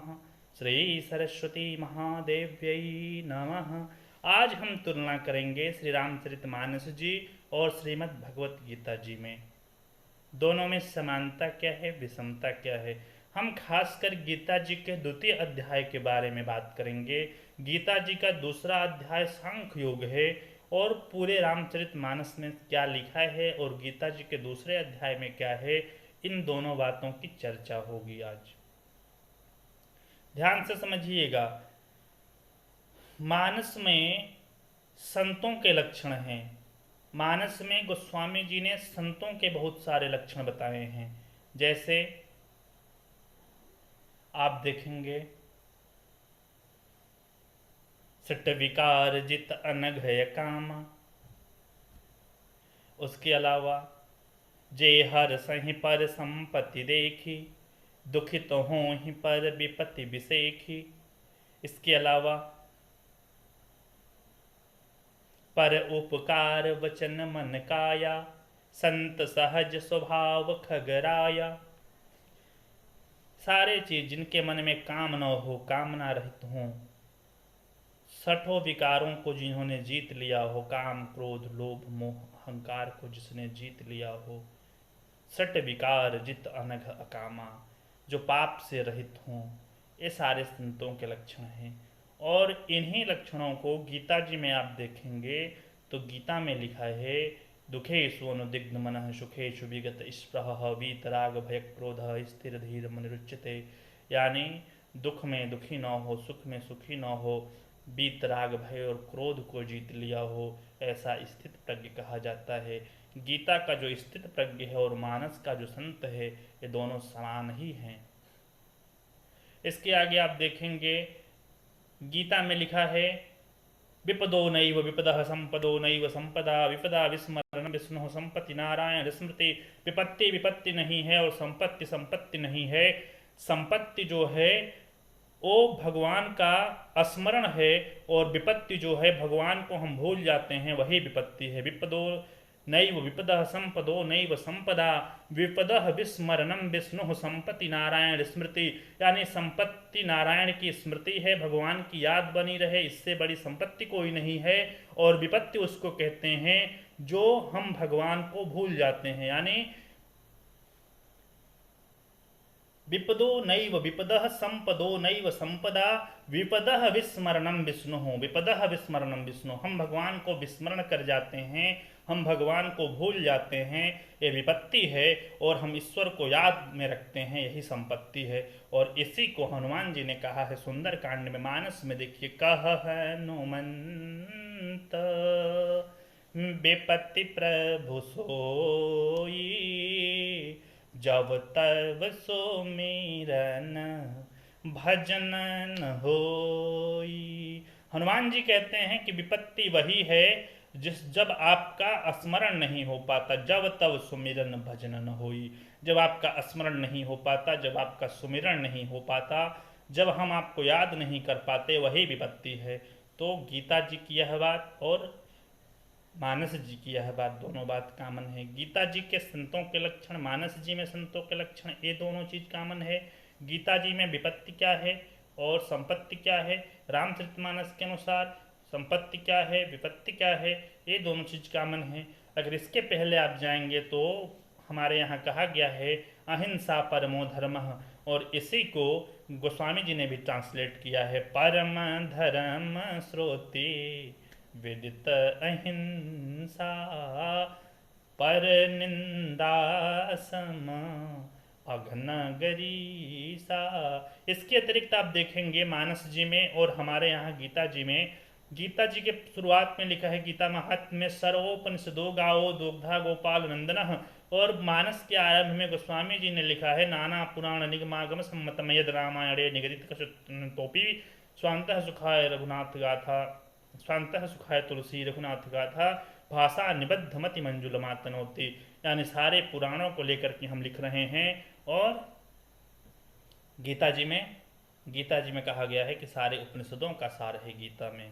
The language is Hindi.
नमः। श्री सरस्वती महादेव्यै नमः। आज हम तुलना करेंगे श्री रामचरितमानस जी और श्रीमद् भगवत गीता जी में। दोनों में समानता क्या है, विषमता क्या है। हम खासकर गीता जी के द्वितीय अध्याय के बारे में बात करेंगे। गीता जी का दूसरा अध्याय सांख्य योग है और पूरे रामचरितमानस में क्या लिखा है और गीता जी के दूसरे अध्याय में क्या है, इन दोनों बातों की चर्चा होगी आज। ध्यान से समझिएगा। मानस में संतों के लक्षण हैं। मानस में गोस्वामी जी ने संतों के बहुत सारे लक्षण बताए हैं। जैसे आप देखेंगे, सट विकार जित अनघय काम। उसके अलावा जे हर सही पर संपत्ति देखी, दुखित तो हो ही पर विपत्ति विसेखी। इसके अलावा पर उपकार वचन मन काया, संत सहज स्वभाव खगराया। सारे चीज जिनके मन में काम न हो, कामना रहित हो, सठो विकारों को जिन्होंने जीत लिया हो, काम क्रोध लोभ मोह अहंकार को जिसने जीत लिया हो, सट विकार जित अनघ अकामा, जो पाप से रहित हों, ये सारे संतों के लक्षण हैं। और इन्हीं लक्षणों को गीता जी में आप देखेंगे तो गीता में लिखा है, दुखेषु अनुदिग्ध मनः सुखेषु विगत स्पृहः वीतराग भय क्रोध स्थिर धीर मनुरुच्यते। यानी दुख में दुखी न हो, सुख में सुखी न हो, वीतराग भय और क्रोध को जीत लिया हो, ऐसा स्थित प्रज्ञ कहा जाता है। गीता का जो स्थित प्रज्ञ है और मानस का जो संत है, ये दोनों समान ही हैं। इसके आगे आप देखेंगे, गीता में लिखा है, विपदो नैव विपदः संपदो नैव संपदा, विपदा विस्मरण विष्णु संपत्ति नारायण स्मृति। विपत्ति विपत्ति नहीं है और संपत्ति संपत्ति नहीं है। संपत्ति जो है वो भगवान का स्मरण है और विपत्ति जो है भगवान को हम भूल जाते हैं, वही विपत्ति है। विपदो नैव विपदः संपदो नैव संपदा, विपदः विस्मरणम विष्णु संपत्ति नारायण स्मृति। यानी संपत्ति नारायण की स्मृति है, भगवान की याद बनी रहे, इससे बड़ी संपत्ति कोई नहीं है। और विपत्ति उसको कहते हैं जो हम भगवान को भूल जाते हैं। यानी विपदो नैव विपदः संपदो नैव संपदा, विपदः विस्मरणम विष्णु। विपदः विस्मरणम विष्णु, हम भगवान को विस्मरण कर जाते हैं, हम भगवान को भूल जाते हैं, ये विपत्ति है। और हम ईश्वर को याद में रखते हैं, यही संपत्ति है। और इसी को हनुमान जी ने कहा है सुंदर कांड में। मानस में देखिए, कह हनुमंत विपत्ति प्रभु सोई, जब तब सुमिरन भजन न होई। हनुमान जी कहते हैं कि विपत्ति वही है जब आपका स्मरण नहीं हो पाता, जब तब सुमिरन भजन न होई। जब आपका स्मरण नहीं हो पाता, जब आपका सुमिरन नहीं हो पाता, जब हम आपको याद नहीं कर पाते, वही विपत्ति है। तो गीता जी की यह बात और मानस जी की यह बात, दोनों बात कामन है। गीता जी के संतों के लक्षण, मानस जी में संतों के लक्षण, ये दोनों चीज कामन है। गीता जी में विपत्ति क्या है और संपत्ति क्या है, रामचरितमानस के अनुसार संपत्ति क्या है विपत्ति क्या है, ये दोनों चीज कामन है। अगर इसके पहले आप जाएंगे तो हमारे यहाँ कहा गया है अहिंसा परमो धर्म, और इसी को गोस्वामी जी ने भी ट्रांसलेट किया है, परम धर्म श्रोति विदित अहिंसा, पर निंदा सम अघनगरीसा। इसके अतिरिक्त आप देखेंगे मानस जी में और हमारे यहाँ गीता जी में, गीता जी के शुरुआत में लिखा है गीता महात्म्य में, सर्वोपनिषदो गाओ दुग्धा गोपाल नंदन। और मानस के आरंभ में गोस्वामी जी ने लिखा है, नाना पुराण निगमागम सम्मतम यद रामायणे निगदित कशुतोपि स्वांतः सुखाय रघुनाथ गाथा, स्वांतः सुखाय तुलसी रघुनाथ गाथा, भाषा निबद्ध मति मंजुल मातनोति। यानी सारे पुराणों को लेकर के हम लिख रहे हैं। और गीता जी में कहा गया है कि सारे उपनिषदों का सार है गीता में।